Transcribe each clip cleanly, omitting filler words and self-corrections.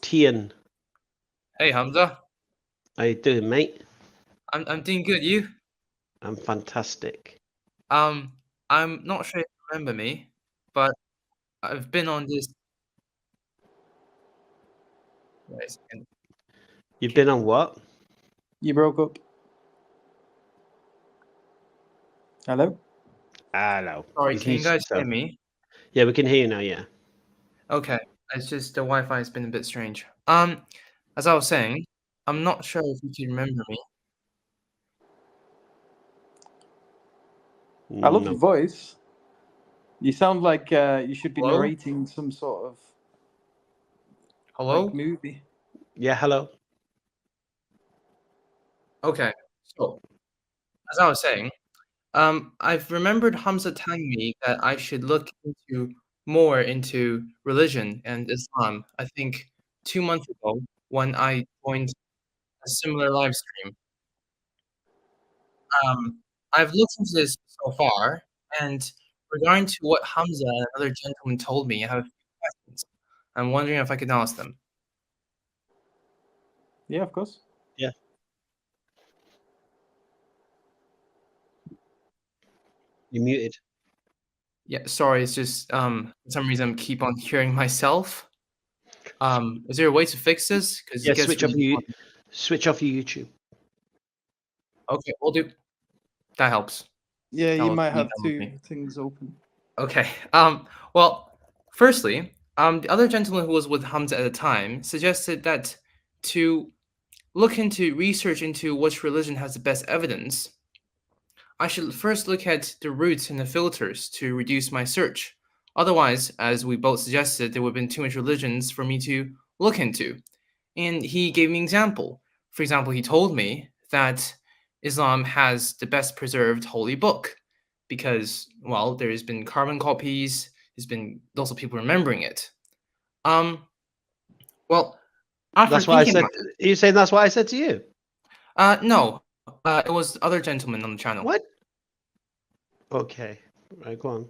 Tian. Hey Hamza, How you doing, mate? I'm doing good. You? I'm fantastic. Um, I'm not sure if you remember me, but I've been on this. Wait a second. You've been on what? You broke up. Hello? Hello. Sorry, He's can you muted guys hear himself. me? Yeah, we can hear you now, yeah. Okay, it's just the Wi-Fi has been a bit strange. As I was saying, I'm not sure if you can remember me. I love your No. voice. You sound like you should be Hello? narrating some sort of Hello? movie. Yeah, hello. Okay, so as I was saying, I've remembered Hamza telling me that I should look more into religion and Islam. I think 2 months ago when I joined a similar live stream. Um, I've looked into this so far, and regarding to what Hamza and another gentleman told me, I have a few questions. I'm wondering if I could ask them. Yeah, of course. Yeah. You're muted. Yeah, sorry, it's just for some reason I keep on hearing myself. Is there a way to fix this? Because Yeah, it gets really annoying. switch off your YouTube. Okay, we'll do. That helps. Yeah, That you will might be have done with two me. things open. Okay. Well, firstly, the other gentleman who was with Hamza at the time suggested that to look into research into which religion has the best evidence, I should first look at the roots and the filters to reduce my search. Otherwise, as we both suggested, there would have been too much religions for me to look into. And he gave me an example. For example, he told me that Islam has the best preserved holy book because, well, there's been carbon copies, there's been lots of people remembering it. Well, after That's what I thinking said. about Are you saying that's what I said to you? no, it was other gentlemen on the channel. What? Okay. Right, go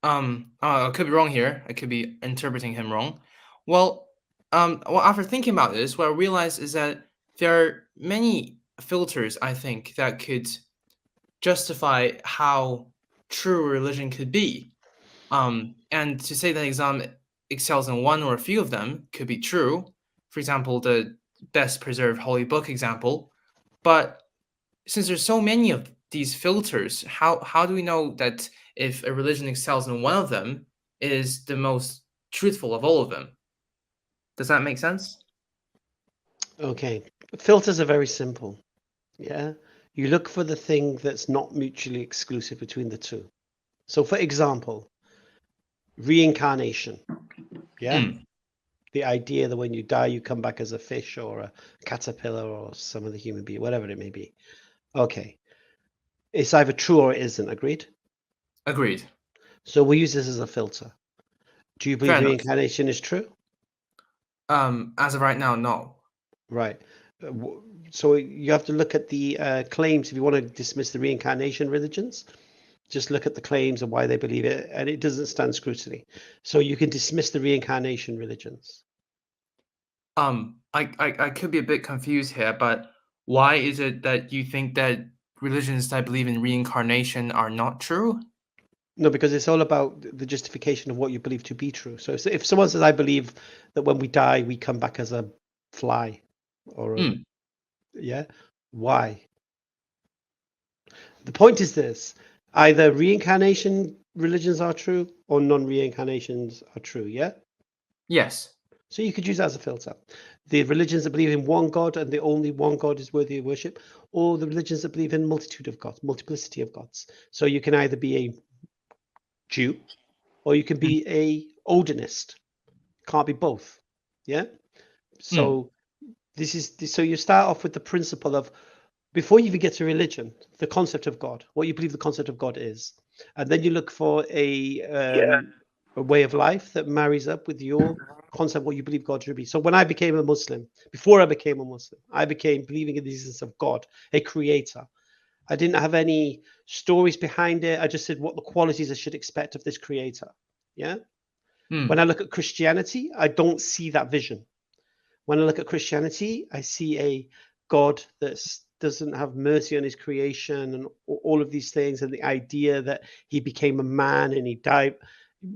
on. I could be wrong here. I could be interpreting him wrong. Well, after thinking about this, what I realized is that there are many filters, I think, that could justify how true religion could be. And to say that Islam excels in one or a few of them could be true. For example, the best preserved holy book example. But since there's so many of these filters, how do we know that if a religion excels in one of them, it is the most truthful of all of them? Does that make sense? Okay. Filters are very simple. Yeah. You look for the thing that's not mutually exclusive between the two. So, for example, reincarnation. Yeah. The idea that when you die, you come back as a fish or a caterpillar or some other human being, whatever it may be. Okay. It's either true or it isn't. Agreed? Agreed. So we use this as a filter. Do you believe Fair enough. reincarnation is true? As of right now, no. Right. So you have to look at the claims if you want to dismiss the reincarnation religions. Just look at the claims and why they believe it, and it doesn't stand scrutiny. So you can dismiss the reincarnation religions. I could be a bit confused here, but why is it that you think that religions that believe in reincarnation are not true? No, because it's all about the justification of what you believe to be true. So if someone says, I believe that when we die, we come back as a fly or a, yeah, why? The point is this, either reincarnation religions are true or non-reincarnations are true, yeah? Yes. So you could use that as a filter. The religions that believe in one God and the only one God is worthy of worship, or the religions that believe in multitude of gods, multiplicity of gods. So you can either be a Jew or you can be a Odinist. Can't be both. Yeah. So so you start off with the principle of before you even get to religion, the concept of God, what you believe the concept of God is, and then you look for a way of life that marries up with your concept, what you believe God should be. So when I became a Muslim, before I became a Muslim, I became believing in the existence of God, a creator. I didn't have any stories behind it. I just said what the qualities I should expect of this creator. Yeah. When I look at Christianity, I don't see that vision. When I look at Christianity, I see a God that doesn't have mercy on his creation and all of these things, and the idea that he became a man and he died.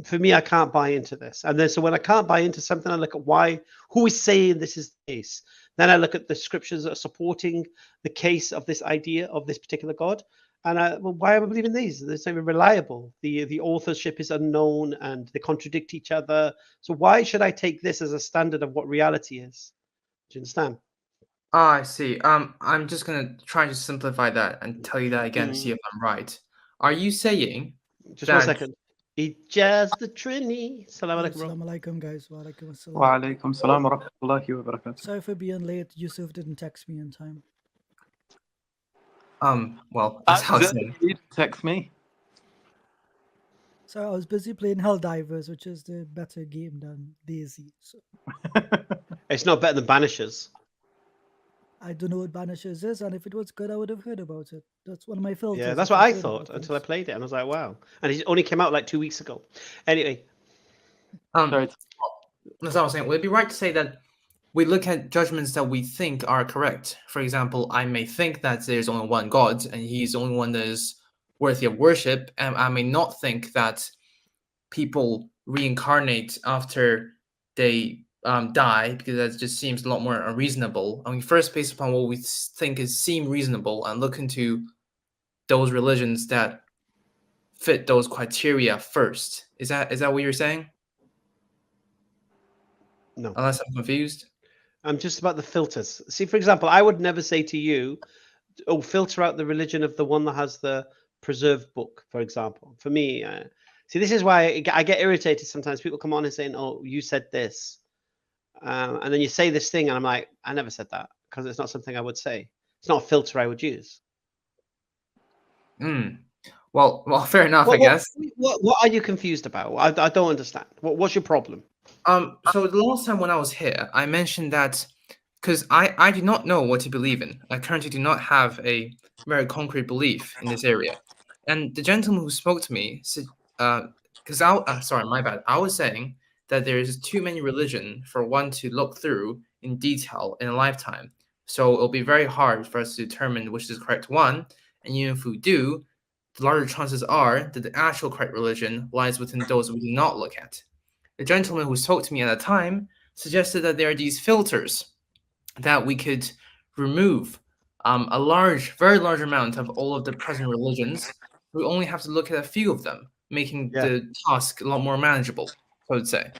For me, I can't buy into this. And then, so when I can't buy into something, I look at who is saying this is the case. Then I look at the scriptures that are supporting the case of this idea of this particular God. And why am I believing these? They're not even reliable. The authorship is unknown and they contradict each other. So why should I take this as a standard of what reality is? Do you understand? Ah, I see. I'm just gonna try to simplify that and tell you that again to see if I'm right. Are you saying Just one that second. Ijaz the Trini. Salam alaikum, bro. Assalamu alaikum, guys. Wa alaikum assalam. Wa alaikum salam wa rahmatullahi wa barakatuh. Sorry for being late. Yusuf didn't text me in time. well, that's how it's saying. You text me. So I was busy playing Helldivers, which is the better game than Daisy. So It's not better than Banishers. I don't know what Banishers is, and if it was good, I would have heard about it. That's one of my filters. Yeah, that's if what I heard thought about until I things. played it, and I was like, wow. And it only came out like 2 weeks ago. Anyway, Sorry. That's what I was saying. Would it be right to say that we look at judgments that we think are correct? For example, I may think that there's only one God and he's the only one that is worthy of worship, and I may not think that people reincarnate after they die, because that just seems a lot more unreasonable. I mean, first, based upon what we think seem reasonable, and look into those religions that fit those criteria first. Is that what you're saying? no. Unless I'm confused. I'm just about the filters. See, for example, I would never say to you, oh, filter out the religion of the one that has the preserved book, for example. For me, see, this is why I get irritated sometimes. People come on and saying, oh, you said this. And then you say this thing, and I'm like, I never said that, because it's not something I would say. It's not a filter I would use. Well, fair enough, I guess. What are you confused about? I don't understand. What's your problem? So the last time when I was here, I mentioned that because I do not know what to believe in. I currently do not have a very concrete belief in this area. And the gentleman who spoke to me said, because sorry, my bad. I was saying that there is too many religion for one to look through in detail in a lifetime. So it'll be very hard for us to determine which is the correct one. And even if we do, the larger chances are that the actual correct religion lies within those we do not look at. The gentleman who spoke to me at the time suggested that there are these filters that we could remove a very large amount of all of the present religions. We only have to look at a few of them, making the task a lot more manageable, I would say.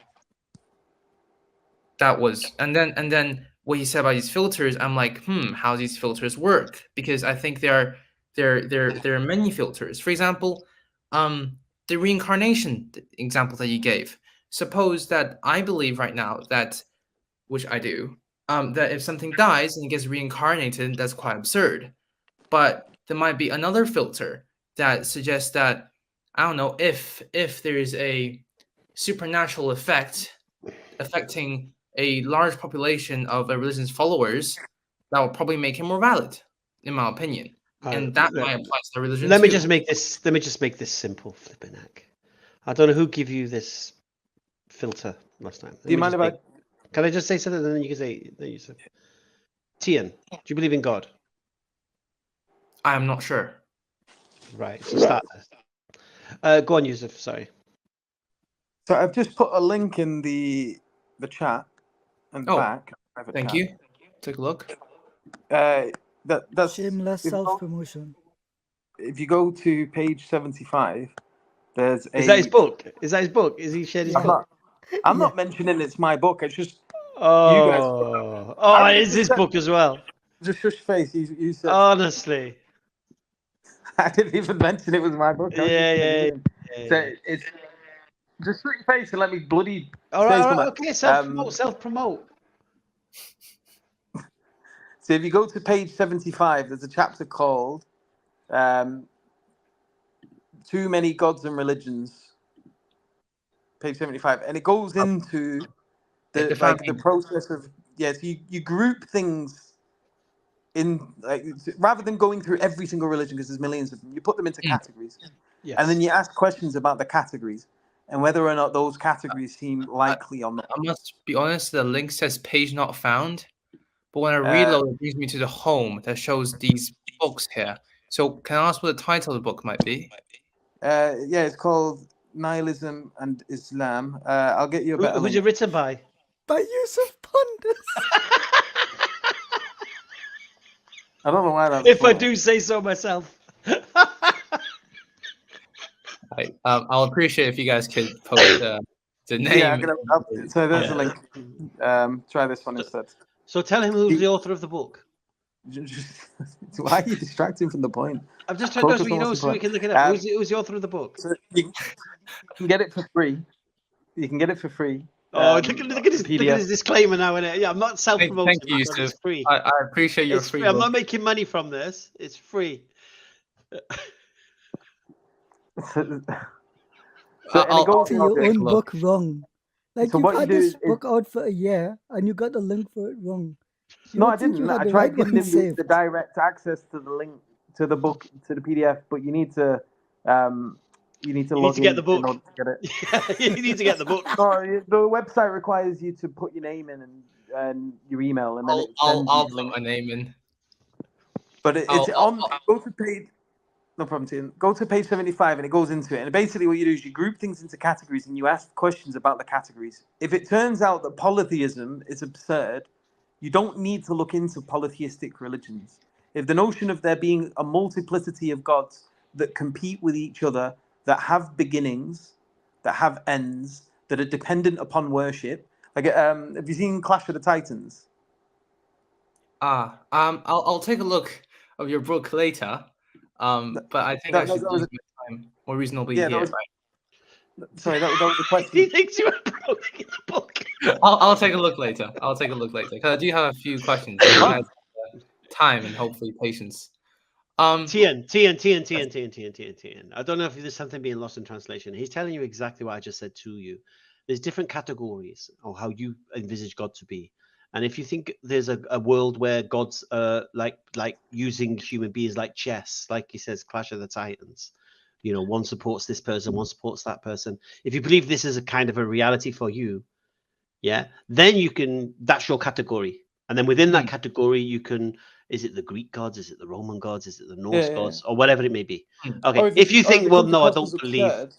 That was, and then what he said about these filters, I'm like, how these filters work? Because I think there are many filters. For example, the reincarnation example that you gave. Suppose that I believe right now that, which I do, that if something dies and it gets reincarnated, that's quite absurd. But there might be another filter that suggests that, I don't know, if there is a supernatural effect affecting a large population of a religion's followers, that will probably make it more valid, in my opinion. And that might apply to the religion Let me too. just make this simple, flipping heck. I don't know who gave you this filter last time. Do you mind if I? Can I just say something, and then you can say? Then you say. Tian, do you believe in God? I am not sure. Right. So start there. Go on, Yusuf. Sorry. So I've just put a link in the chat and back. Thank you. Take a look. That's Shameless self-promotion. If you go to page 75, there's Is that his book? Is that his book? Is he shared his book? I'm not mentioning it's my book. It's just Oh, it is his book as well. just shush face. You said. Honestly. I didn't even mention it was my book. Yeah. So it's just shut your face and let me bloody. All right. Okay. Self promote. So if you go to page 75, there's a chapter called "Too Many Gods and Religions." Page 75, and it goes into the process of you group things in, like, rather than going through every single religion, because there's millions of them, you put them into categories. Yes. And then you ask questions about the categories, and whether or not those categories seem likely or not. I must be honest, the link says page not found, but when I reload, it brings me to the home that shows these books here. So can I ask what the title of the book might be? Yeah, it's called Nihilism and Islam. I'll get you a better Who's link. it written by? By Yusuf Pondus. I don't know why that's If I funny. do say so myself. I'll appreciate if you guys could post the name. Yeah, so there's Yeah. a link. Try this one instead. So tell him who's the author of the book. Why are you distracting from the point? I'm just trying to know so Focus you on know what's so we important. can look it up. Who's the author of the book? So you can get it for free. You can get it for free. Oh, look at his disclaimer now, innit? Yeah, I'm not self-promoting. Thank you, but Yusuf. it's free. I appreciate your It's free. I'm book. not making money from this. It's free. So I'll To your take a own look. book wrong. Like So you've what you had do this is- book out for a year and you got the link for it wrong. You No, would I think you didn't. had I the tried right giving one him saved. the direct access to the link to the book, to the PDF, but you need to log to get in the book. in order to get it. Yeah, you need to get the book. No, the website requires you to put your name in and your email, and then it sends I'll you the link. put my name in. But it's on. Go to page. No problem, Tim. Go to page 75, and it goes into it. And basically, what you do is you group things into categories, and you ask questions about the categories. If it turns out that polytheism is absurd, you don't need to look into polytheistic religions. If the notion of there being a multiplicity of gods that compete with each other, that have beginnings, that have ends, that are dependent upon worship, like have you seen Clash of the Titans? I'll take a look of your book later. But I think I should use my time more reasonably here. Sorry, that was the question. He thinks you are promoting the book. I'll take a look later. Because I do have a few questions. So you guys have time and hopefully patience. Tien. I don't know if there's something being lost in translation. He's telling you exactly what I just said to you. There's different categories of how you envisage God to be. And if you think there's a world where God's like using human beings like chess, like he says, Clash of the Titans, you know, one supports this person, one supports that person. If you believe this is a kind of a reality for you, yeah, then you can, that's your category. And then within that category, you can, is it the Greek gods? Is it the Roman gods? Is it the Norse gods? Or whatever it may be. Okay, if you think, well, no, I don't believe.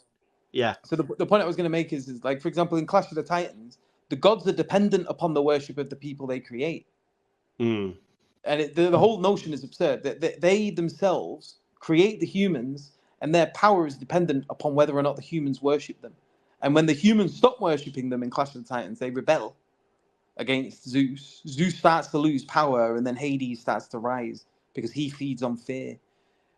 Yeah. So the point I was going to make is like, for example, in Clash of the Titans, the gods are dependent upon the worship of the people they create. Mm. And the whole notion is absurd. That they themselves create the humans, and their power is dependent upon whether or not the humans worship them. And when the humans stop worshipping them in Clash of the Titans, they rebel against Zeus. Zeus starts to lose power, and then Hades starts to rise because he feeds on fear.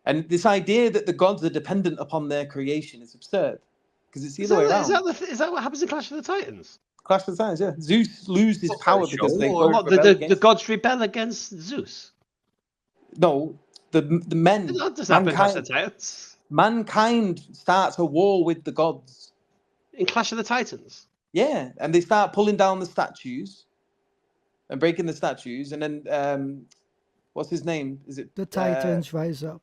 And this idea that the gods are dependent upon their creation is absurd, because it's the other way around. Is that what happens in Clash of the Titans? Clash of the Titans, yeah. Zeus loses his power because they go rebel the gods rebel against Zeus. No, the men. That doesn't happen in Clash of the Titans. Mankind starts a war with the gods. In Clash of the Titans? Yeah, and they start pulling down the statues and breaking the statues, and then what's his name? Is it the Titans rise up?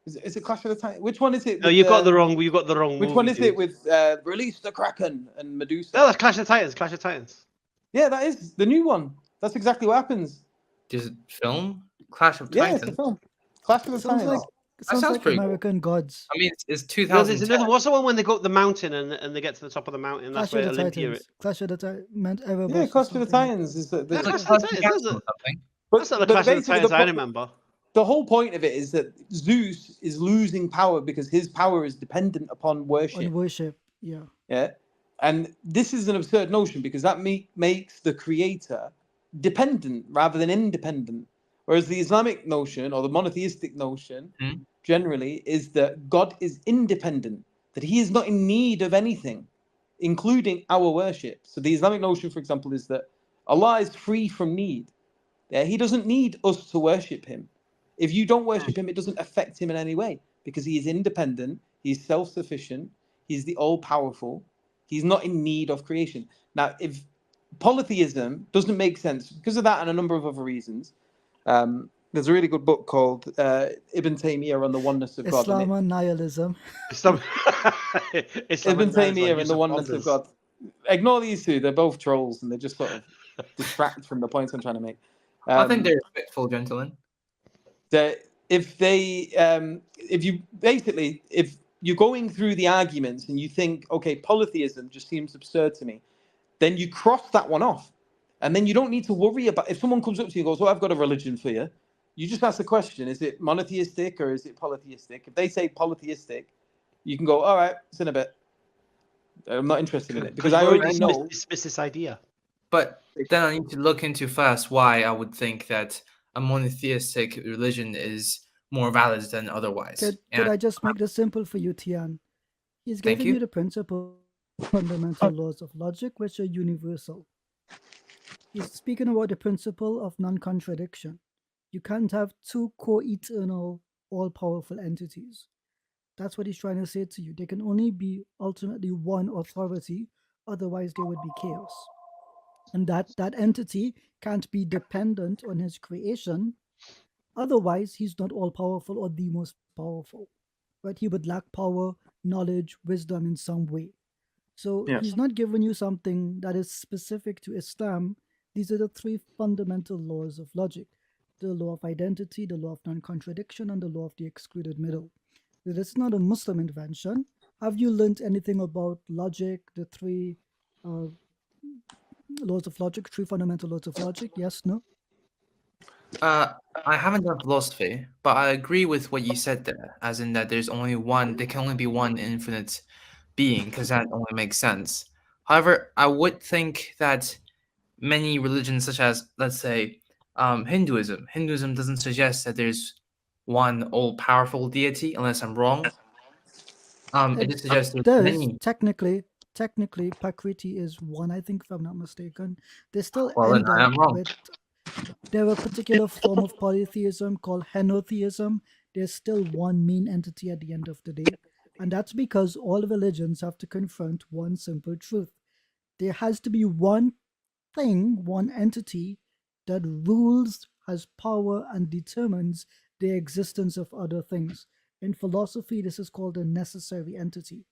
Is it Clash of the Titans? Which one is it? No, you got the wrong. You got the wrong. Which one is it with Release the Kraken and Medusa? No, that's Clash of the Titans. Clash of Titans. Yeah, that is the new one. That's exactly what happens. Is it film? Clash of Yeah, Titans? it's a film. Clash of the Titans. Sounds sounds like pretty cool. American Gods. I mean, it's No, 2010. what's the one when they go up the mountain and they get to the top of the mountain? That's Clash where of the Olympia Titans. Clash of the Titans meant ever. Yeah, Clash of the Titans is the That's It's Clash like of the Clash of Titans. Titans or something. That's not the Clash of the basically Titans I remember. The whole point of it is that Zeus is losing power because his power is dependent upon worship. On worship, yeah. Yeah, and this is an absurd notion because that makes the creator dependent rather than independent. Whereas the Islamic notion or the monotheistic notion generally is that God is independent, that he is not in need of anything, including our worship. So the Islamic notion, for example, is that Allah is free from need. Yeah, he doesn't need us to worship him. If you don't worship him, it doesn't affect him in any way because he is independent, he's self-sufficient, he's the all-powerful, he's not in need of creation. Now, if polytheism doesn't make sense because of that and a number of other reasons, There's a really good book called Ibn Taymiyyah on the Oneness of God. Islam and nihilism. Islam, Islam Ibn and Islam, Taymiyyah and use the of Oneness of wonders. God. Ignore these two; they're both trolls, and they just sort of distract from the points I'm trying to make. I think they're respectful gentlemen. If you're going through the arguments and you think, okay, polytheism just seems absurd to me, then you cross that one off, and then you don't need to worry about if someone comes up to you and goes, "Well, I've got a religion for you." You just ask the question: is it monotheistic or is it polytheistic? If they say polytheistic, you can go, "All right, it's in a bit. I'm not interested in it because I already know." Dismiss this idea. But then I need to look into first why I would think that a monotheistic religion is more valid than otherwise. Could I just make this simple for you, Tian? He's Thank giving you. you the principle, fundamental laws of logic, which are universal. He's speaking about the principle of non-contradiction. You can't have two co-eternal, all-powerful entities. That's what he's trying to say to you. There can only be ultimately one authority, otherwise there would be chaos. And that entity can't be dependent on his creation, otherwise he's not all-powerful or the most powerful. But he would lack power, knowledge, wisdom in some way. So he's not giving you something that is specific to Islam. These are the three fundamental laws of logic: the law of identity, the law of non-contradiction, and the law of the excluded middle. This is not a Muslim invention. Have you learned anything about logic, the three laws of logic, three fundamental laws of logic? Yes, no? I haven't done philosophy, but I agree with what you said there, as in that there can only be one infinite being, because that only makes sense. However, I would think that many religions, such as, let's say, Hinduism doesn't suggest that there's one all-powerful deity, unless I'm wrong. It just suggests there's many. Technically, Prakriti is one, I think, if I'm not mistaken. They still Well, end then I am up wrong. with there are a particular form of polytheism called henotheism. There's still one main entity at the end of the day. And that's because all religions have to confront one simple truth. There has to be one thing, one entity that rules, has power, and determines the existence of other things. In philosophy, this is called a necessary entity.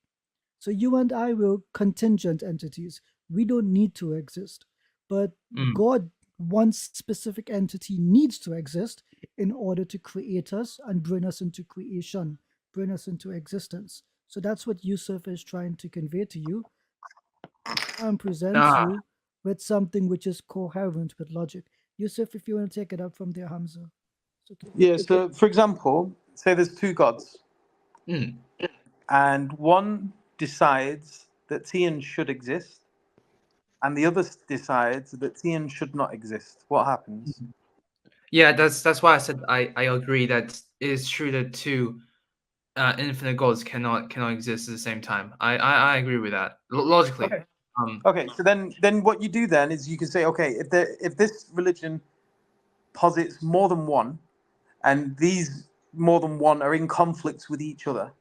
So you and I were contingent entities. We don't need to exist. But God, one specific entity, needs to exist in order to create us and bring us into creation, bring us into existence. So that's what Yusuf is trying to convey to you and present you with something which is coherent with logic. Yusuf, if you want to take it up from there, Hamza. Okay. Yeah, so for example, say there's two gods, and one decides that Tian should exist, and the other decides that Tian should not exist. What happens? Yeah, that's why I said I agree that it is true that two infinite gods cannot exist at the same time. I agree with that logically. Okay. Okay, so then what you do then is you can say, okay, if this religion posits more than one, and these more than one are in conflict with each other,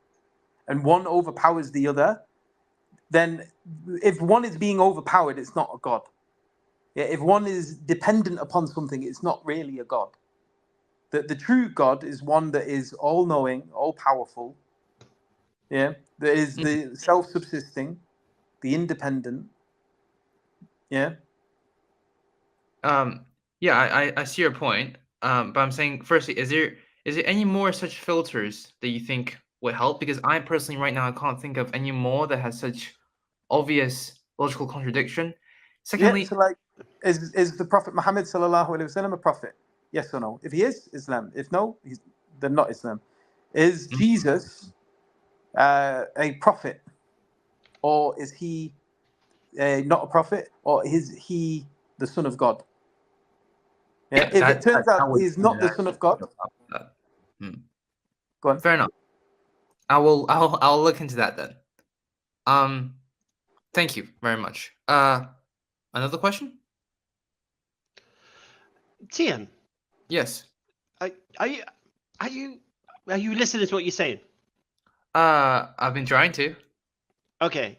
and one overpowers the other, then if one is being overpowered, it's not a god. Yeah, if one is dependent upon something, it's not really a god. The true God is one that is all-knowing, all-powerful. Yeah, that is the self-subsisting, the independent. Yeah. Yeah, I see your point. But I'm saying, firstly, is there any more such filters that you think would help? Because I personally, right now, I can't think of any more that has such obvious logical contradiction. Secondly, so like, is the Prophet Muhammad sallallahu alaihi wasallam a prophet? Yes or no? If he is, Islam. If no, then not Islam. Is Jesus a prophet, or is he not a prophet, or is he the Son of God? Yeah, if it turns out he's not the Son of God, go on. Fair enough. I'll look into that then. Thank you very much. Another question? Tian. Yes. Are you listening to what you're saying? I've been trying to. Okay.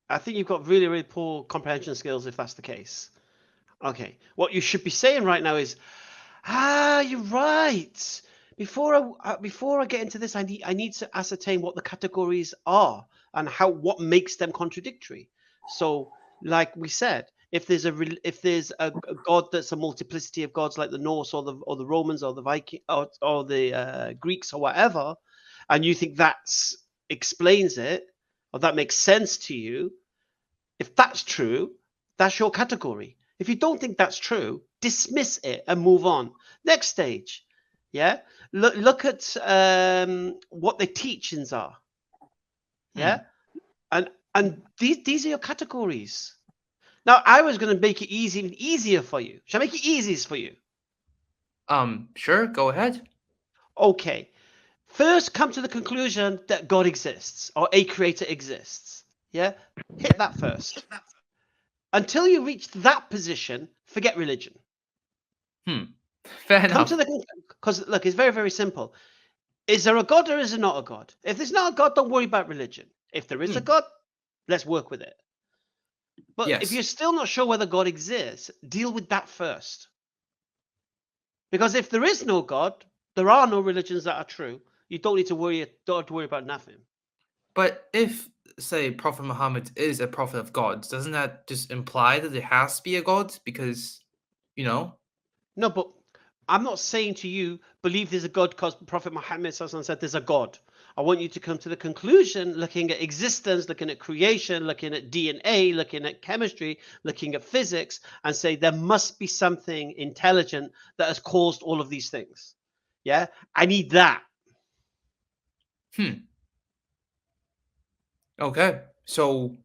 I think you've got really, really poor comprehension skills if that's the case. Okay. What you should be saying right now is, You're right. Before I get into this, I need to ascertain what the categories are and what makes them contradictory. So, like we said, if there's a god that's a multiplicity of gods, like the Norse or the Romans or the Viking or the Greeks or whatever, and you think that's explains it or that makes sense to you, if that's true, that's your category. If you don't think that's true, dismiss it and move on. Next stage. Yeah. Look at what the teachings are. Yeah. And these are your categories. Now, I was going to make it even easier for you. Shall I make it easiest for you? Sure, go ahead. Okay. First, come to the conclusion that God exists or a creator exists. Yeah. Hit that first. Until you reach that position, forget religion. Fair Come enough. to the because look, it's very, very simple. Is there a God or is there not a God? If there's not a God, don't worry about religion. If there is a God, let's work with it. But if Yes. you're still not sure whether God exists, deal with that first. Because if there is no God, there are no religions that are true. You don't need to worry. Don't have to worry about nothing. But if, say, Prophet Muhammad is a prophet of God, doesn't that just imply that there has to be a God? Because, No, but I'm not saying to you, believe there's a God because Prophet Muhammad said there's a God. I want you to come to the conclusion, looking at existence, looking at creation, looking at DNA, looking at chemistry, looking at physics, and say there must be something intelligent that has caused all of these things. Yeah, I need that. Okay. So,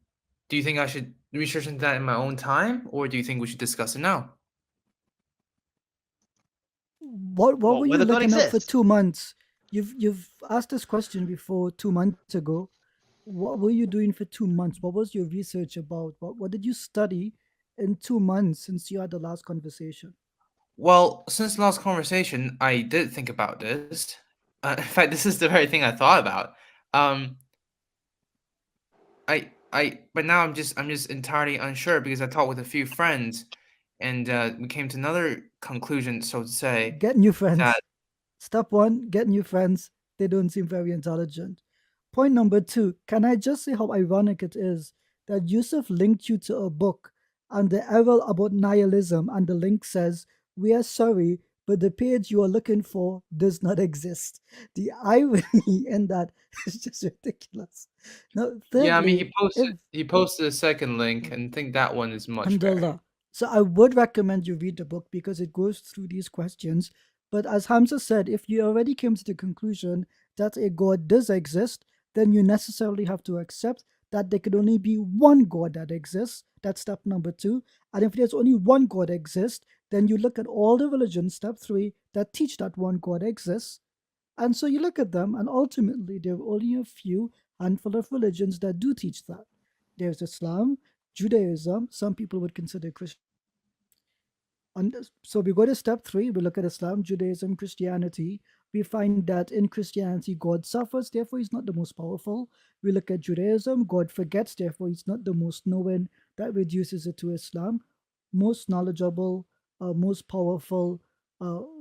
do you think I should research into that in my own time, or do you think we should discuss it now? What were you Whether God looking at for exists? 2 months? You've asked this question before 2 months ago. What were you doing for 2 months? What was your research about? What did you study in 2 months since you had the last conversation? Well, since the last conversation, I did think about this. In fact, this is the very thing I thought about. But now I'm just entirely unsure because I talked with a few friends, and we came to another conclusion, so to say, Get new friends. that Step 1, get new friends. They don't seem very intelligent. Point number 2, can I just say how ironic it is that Yusuf linked you to a book and the error about nihilism, and the link says, "We are sorry, but the page you are looking for does not exist." The irony in that is just ridiculous. Now, yeah, I mean, thirdly, if he posted a second link, and I think that one is much better. Alhamdulillah. So I would recommend you read the book because it goes through these questions. But as Hamza said, if you already came to the conclusion that a God does exist, then you necessarily have to accept that there could only be one God that exists. That's step number 2. And if there's only one God exists, then you look at all the religions, step 3, that teach that one God exists. And so you look at them, and ultimately there are only a few handful of religions that do teach that. There's Islam, Judaism, some people would consider Christian. And so we go to step 3, we look at Islam, Judaism, Christianity. We find that in Christianity, God suffers, therefore he's not the most powerful. We look at Judaism, God forgets, therefore he's not the most knowing. That reduces it to Islam, most knowledgeable, most powerful,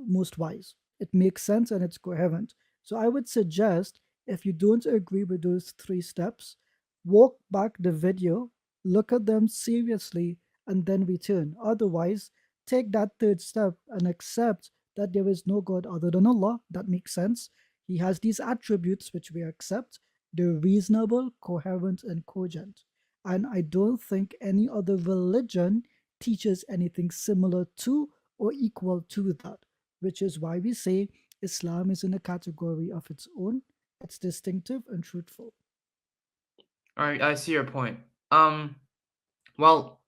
most wise. It makes sense and it's coherent. So I would suggest, if you don't agree with those 3 steps, walk back the video, look at them seriously, and then return. Otherwise, take that 3rd step and accept that there is no God other than Allah. That makes sense. He has these attributes which we accept. They're reasonable, coherent, and cogent. And I don't think any other religion teaches anything similar to or equal to that, which is why we say Islam is in a category of its own. It's distinctive and truthful. All right, I see your point. Well,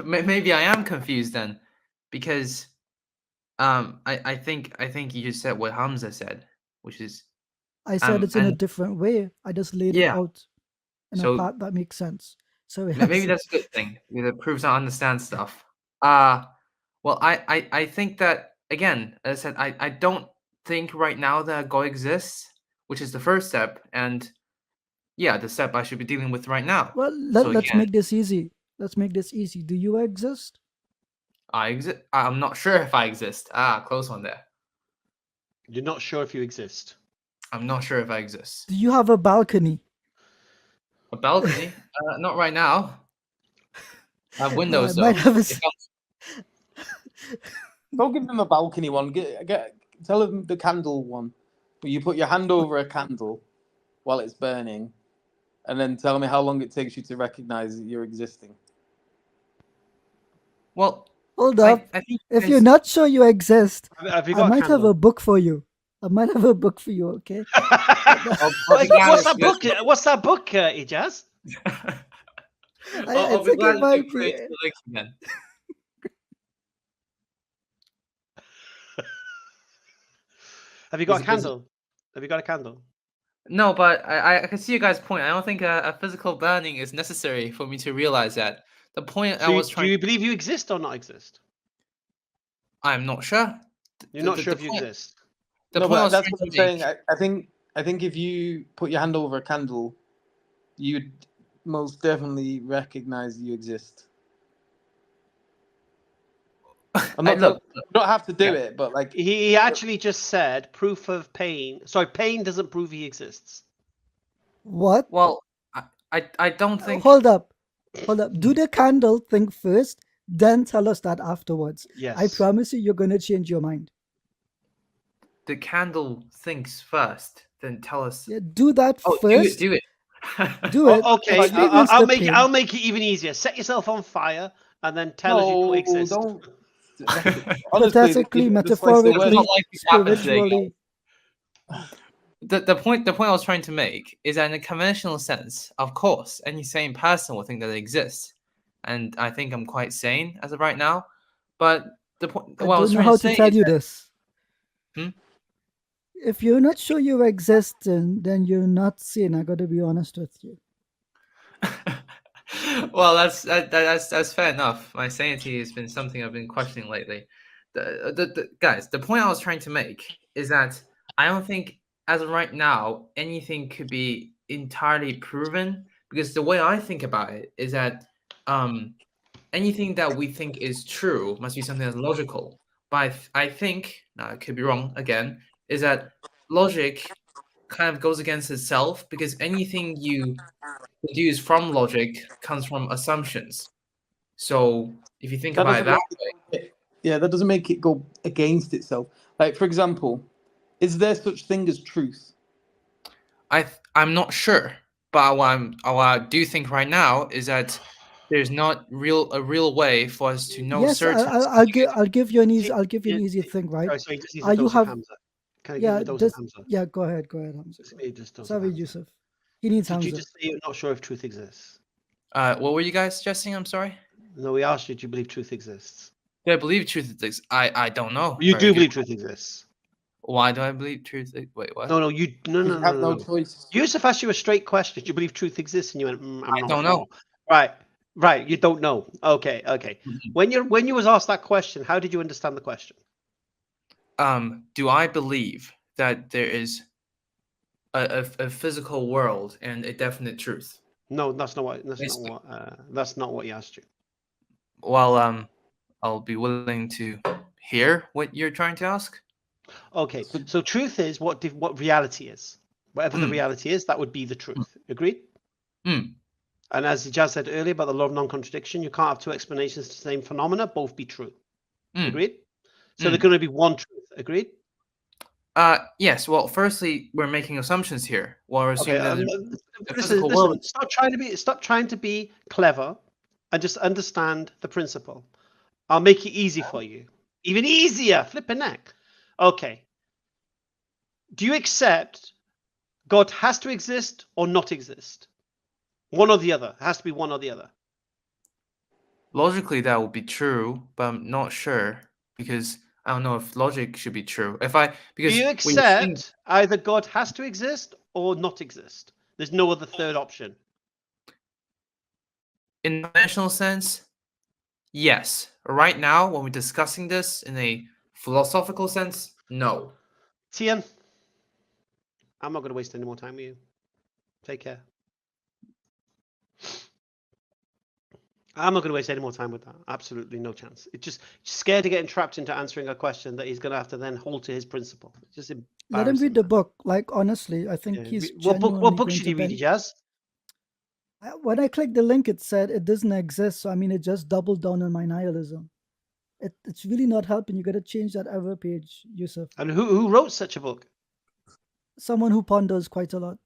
maybe I am confused then, because I think you just said what Hamza said, which is I said it's in a and different way. I just laid it yeah. out in a So part that makes sense. So maybe that's a good thing. It proves I understand stuff. Well, I think that, again, as I said, I don't think right now that God exists, which is the first step, and yeah, the step I should be dealing with right now. Well, So let's again, make this easy. Let's make this easy. Do you exist? I exist. I'm not sure if I exist. Close one there. You're not sure if you exist. I'm not sure if I exist. Do you have a balcony? A balcony? Not right now. I have Well, windows I might though. have a. If Don't give them a balcony one. Tell them the candle one. Where you put your hand over a candle while it's burning, and then tell me how long it takes you to recognize that you're existing. Well, Hold up. I think If you're not sure you exist, Have you I got a might have candle? a book for you. I might have a book for you, okay? What's that book? What's that book, Ijaz? I'll be think glad it to might create be. the link again. Have you got a Is it- candle? Have you got a candle? No, but I can see you guys' point. I don't think a physical burning is necessary for me to realize that. The point I So was do trying. you believe you exist or not exist? I'm not sure. You're not sure if you exist. The No, point I but was that's trying what to I'm saying. make. I think if you put your hand over a candle, you'd most definitely recognize you exist. I'm not Look, you don't have to do yeah. it, but like He actually just said proof of pain. Sorry, pain doesn't prove he exists. What? Well, I don't think Hold up. Hold up. Do the candle thing first, then tell us that afterwards. Yes. I promise you, you're going to change your mind. the candle thinks first, then tell us. Yeah, do that Oh, first. do it. Do it. Okay, Experience I'll the make it. pain. I'll make it even easier. Set yourself on fire and then tell us you don't exist. don't. Honestly, Pathetically, the slice of metaphorically, words- like it happens today, spiritually. The point I was trying to make is that in a conventional sense, of course, any sane person will think that it exists, and I think I'm quite sane as of right now. But the point, I what I was don't know trying how to say to tell is you that, this. If you're not sure you exist, then you're not sane. I got to be honest with you. well, that's fair enough. My sanity has been something I've been questioning lately. Guys, the point I was trying to make is that I don't think, as of right now, anything could be entirely proven, because the way I think about it is that anything that we think is true must be something that's logical. But I think, now I could be wrong again, is that logic kind of goes against itself, because anything you deduce from logic comes from assumptions. So if you think that about it doesn't that way, that doesn't make it go against itself. Like, for example, is there such thing as truth? I'm not sure, but what I do think right now is that there's not a real way for us to know Yes, certain. I'll give you an easy. See, I'll give you an you- easy thing, right? Sorry, he just needs Are a you dose have? of Hamza. Can I give Yeah, him a dose this. of Hamza? Yeah, go ahead, Hamza. Just need just a dose of Sorry, Hamza. Yusuf. He needs Did you Hamza. just say you're not sure if truth exists? What were you guys suggesting? I'm sorry. No, we asked you, do you believe truth exists? Do I believe truth exists? I don't know. You Very do good. believe truth exists. Why do I believe truth? Wait, what? No, you no You have no choice. Yusuf asked you a straight question. Do you believe truth exists? And you went, I'm I not don't sure. know. Right. You don't know. Okay. Mhm. When you was asked that question, how did you understand the question? Do I believe that there is a physical world and a definite truth? No, that's not what he asked you. Well, I'll be willing to hear what you're trying to ask. Okay. So truth is what reality is. Whatever the reality is, that would be the truth. Agreed? Mm. And as Jazz said earlier about the law of non-contradiction, you can't have two explanations to the same phenomena, both be true. Agreed? So there's going to be one truth. Agreed? Yes. Well, firstly, we're making assumptions here. Well, we're assuming that the physical world. Listen, stop trying to be clever and just understand the principle. I'll make it easy for you. Even easier. Flip a neck. Okay. Do you accept God has to exist or not exist? One or the other. It has to be one or the other. Logically, that would be true, but I'm not sure, because I don't know if logic should be true. Do Because you what you're saying- accept either God has to exist or not exist? There's no other third option. in a national sense, yes. Right now, when we're discussing this in a philosophical sense, no. Tian, I'm not going to waste any more time with you. Take care. I'm not going to waste any more time with that. Absolutely no chance. It's just scared of getting trapped into answering a question that he's going to have to then hold to his principle. It's just Let him read embarrassing. the book. Like, honestly, I think Yeah. he's What genuinely book going should to he read, bend. Jazz? When I clicked the link, it said it doesn't exist. So, I mean, it just doubled down on my nihilism. It's really not helping. You got to change that ever page, Yusuf. And who wrote such a book? Someone who ponders quite a lot.